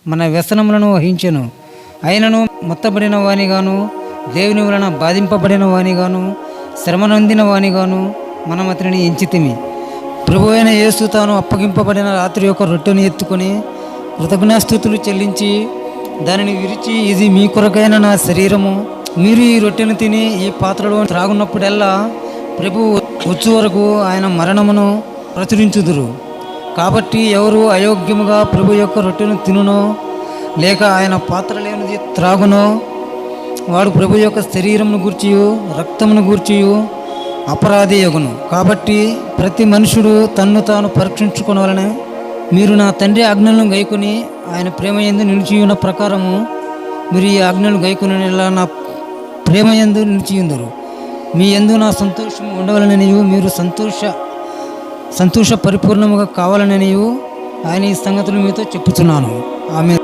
మన వ్యసనములను వహించెను. అయినను మొత్తబడిన వానిగాను, దేవుని వలన బాధింపబడిన వానిగాను, శ్రమనొందిన వానిగాను మనం అతనిని ఎంచితిమి. ప్రభు అయిన యేసు తాను అప్పగింపబడిన రాత్రి యొక్క రొట్టెను ఎత్తుకొని కృతజ్ఞాస్తుతులు చెల్లించి దానిని విరిచి, ఇది మీ కొరకైన నా శరీరము, మీరు ఈ రొట్టెను తిని ఈ పాత్రలో త్రాగున్నప్పుడల్లా ప్రభు వచ్చు వరకు ఆయన మరణమును ప్రచురించుదురు. కాబట్టి ఎవరు అయోగ్యముగా ప్రభు యొక్క రొట్టెను తినునో లేక ఆయన పాత్ర లేనిది త్రాగునో వాడు ప్రభు యొక్క శరీరమును గూర్చియు రక్తమును గూర్చియు అపరాధి యగును. కాబట్టి ప్రతి మనుషుడు తన్ను తాను పరీక్షించుకొనవలెను. మీరు నా తండ్రి ఆజ్ఞలను గైకొని ఆయన ప్రేమ యందు నిలిచియున్న ప్రకారము మీరు ఈ ఆజ్ఞలు గైకొనిలా నా ప్రేమ యందు నిలిచియుందురు. మీ యందు నా సంతోషం ఉండవలననియు మీరు సంతోష పరిపూర్ణముగా కావాలననియు ఆయన ఈ సంగతులు మీతో చెప్పుచున్నాను. ఆమె